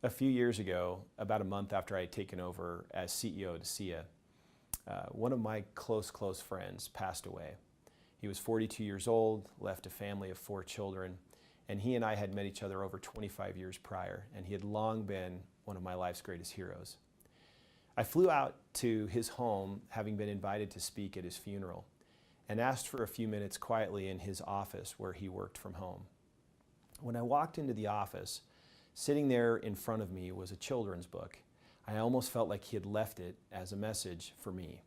A few years ago, about a month after I had taken over as CEO at ASEA, one of my close friends passed away. He was 42 years old, left a family of 4 children, and he and I had met each other over 25 years prior, and he had long been one of my life's greatest heroes. I flew out to his home, having been invited to speak at his funeral, and asked for a few minutes quietly in his office where he worked from home. When I walked into the office, sitting there in front of me was a children's book. I almost felt like he had left it as a message for me.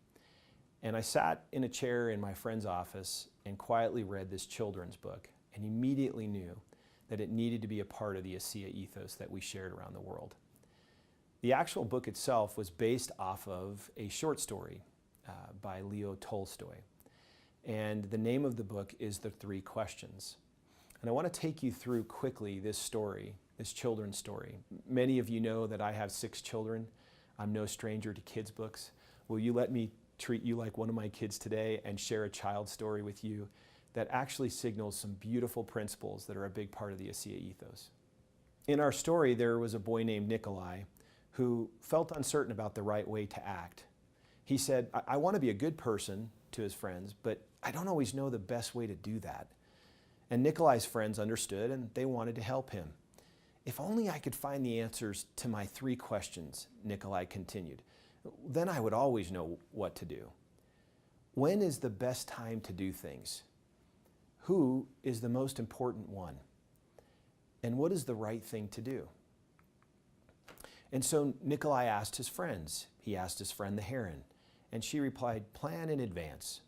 And I sat in a chair in my friend's office and quietly read this children's book, and immediately knew that it needed to be a part of the ASEA ethos that we shared around the world. The actual book itself was based off of a short story by Leo Tolstoy. And the name of the book is The 3 Questions. And I want to take you through quickly this story, this children's story. Many of you know that I have 6 children. I'm no stranger to kids' books. Will you let me treat you like one of my kids today and share a child's story with you that actually signals some beautiful principles that are a big part of the ASEA ethos? In our story, there was a boy named Nikolai who felt uncertain about the right way to act. He said, I want to be a good person to his friends, but I don't always know the best way to do that. And Nikolai's friends understood, and they wanted to help him. If only I could find the answers to my 3 questions, Nikolai continued, then I would always know what to do. When is the best time to do things? Who is the most important one? And what is the right thing to do? And so Nikolai asked his friends. He asked his friend the heron, and she replied, plan in advance.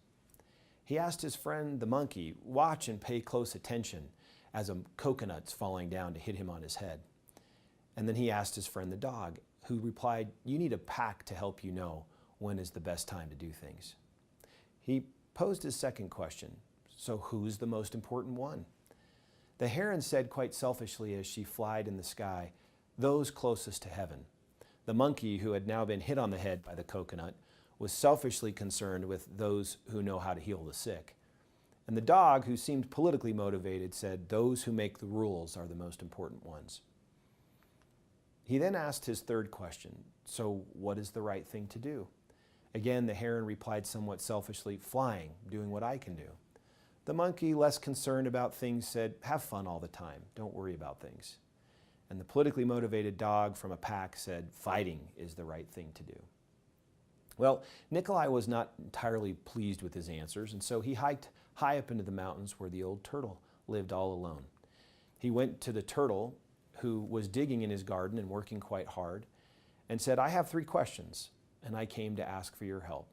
He asked his friend the monkey, watch and pay close attention as a coconut's falling down to hit him on his head. And then he asked his friend the dog, who replied, you need a pack to help you know when is the best time to do things. He posed his second question, so who's the most important one? The heron said quite selfishly as she flied in the sky, those closest to heaven. The monkey, who had now been hit on the head by the coconut, was selfishly concerned with those who know how to heal the sick. And the dog, who seemed politically motivated, said, those who make the rules are the most important ones. He then asked his third question, so what is the right thing to do? Again, the heron replied somewhat selfishly, flying, doing what I can do. The monkey, less concerned about things, said, have fun all the time, don't worry about things. And the politically motivated dog from a pack said, fighting is the right thing to do. Well, Nikolai was not entirely pleased with his answers, and so he hiked high up into the mountains where the old turtle lived all alone. He went to the turtle, who was digging in his garden and working quite hard, and said, I have 3 questions, and I came to ask for your help.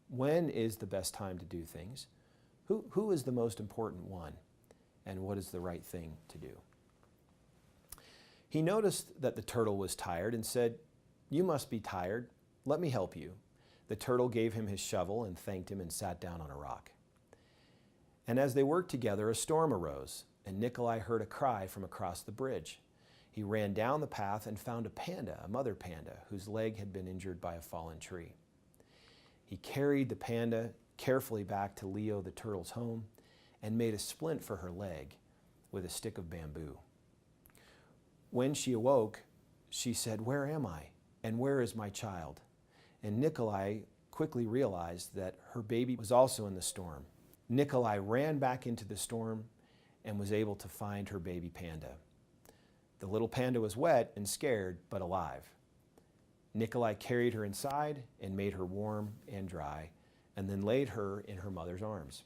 When is the best time to do things? Who is the most important one? And what is the right thing to do? He noticed that the turtle was tired and said, you must be tired. Let me help you. The turtle gave him his shovel and thanked him and sat down on a rock. And as they worked together, a storm arose, and Nikolai heard a cry from across the bridge. He ran down the path and found a panda, a mother panda, whose leg had been injured by a fallen tree. He carried the panda carefully back to Leo the turtle's home and made a splint for her leg with a stick of bamboo. When she awoke, she said, where am I? And where is my child? And Nikolai quickly realized that her baby was also in the storm. Nikolai ran back into the storm and was able to find her baby panda. The little panda was wet and scared, but alive. Nikolai carried her inside and made her warm and dry, and then laid her in her mother's arms.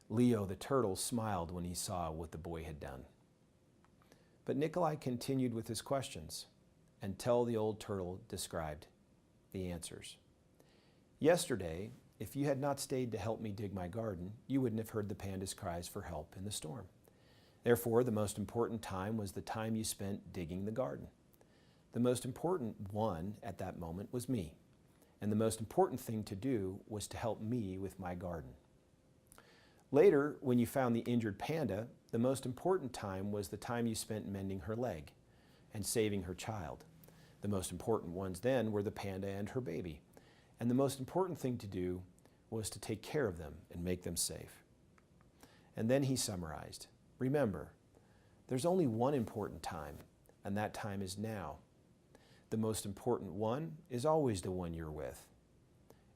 Leo the turtle smiled when he saw what the boy had done. But Nikolai continued with his questions until the old turtle described the answers. Yesterday, if you had not stayed to help me dig my garden, you wouldn't have heard the panda's cries for help in the storm. Therefore, the most important time was the time you spent digging the garden. The most important one at that moment was me, and the most important thing to do was to help me with my garden. Later, when you found the injured panda, the most important time was the time you spent mending her leg and saving her child. The most important ones then were the panda and her baby. And the most important thing to do was to take care of them and make them safe. And then he summarized, remember, there's only one important time, and that time is now. The most important one is always the one you're with.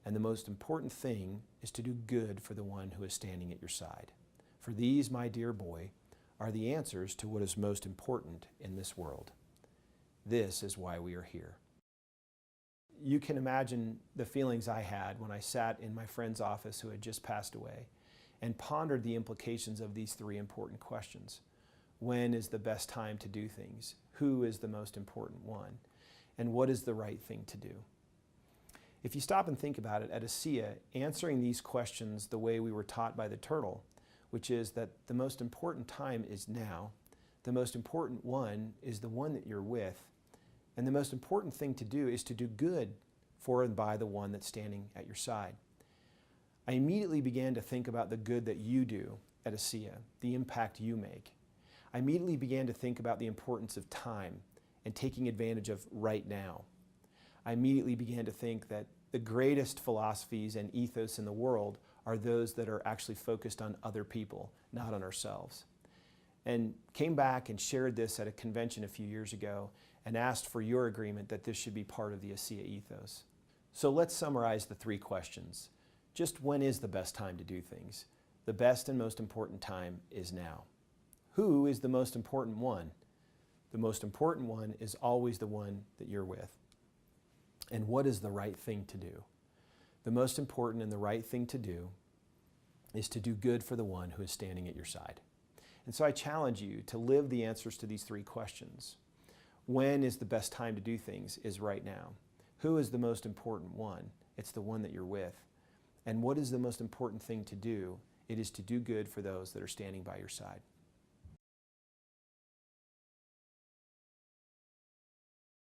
And the most important thing is to do good for the one who is standing at your side. For these, my dear boy, are the answers to what is most important in this world. This is why we are here. You can imagine the feelings I had when I sat in my friend's office who had just passed away and pondered the implications of these three important questions. When is the best time to do things? Who is the most important one? And what is the right thing to do? If you stop and think about it, at ASEA, answering these questions the way we were taught by the turtle, which is that the most important time is now, the most important one is the one that you're with, and the most important thing to do is to do good for and by the one that's standing at your side. I immediately began to think about the good that you do at ASEA, the impact you make. I immediately began to think about the importance of time and taking advantage of right now. I immediately began to think that the greatest philosophies and ethos in the world are those that are actually focused on other people, not on ourselves. And came back and shared this at a convention a few years ago and asked for your agreement that this should be part of the ASEA ethos. So let's summarize the three questions. Just when is the best time to do things? The best and most important time is now. Who is the most important one? The most important one is always the one that you're with. And what is the right thing to do? The most important and the right thing to do is to do good for the one who is standing at your side. And so I challenge you to live the answers to these three questions. When is the best time to do things is right now. Who is the most important one? It's the one that you're with. And what is the most important thing to do? It is to do good for those that are standing by your side.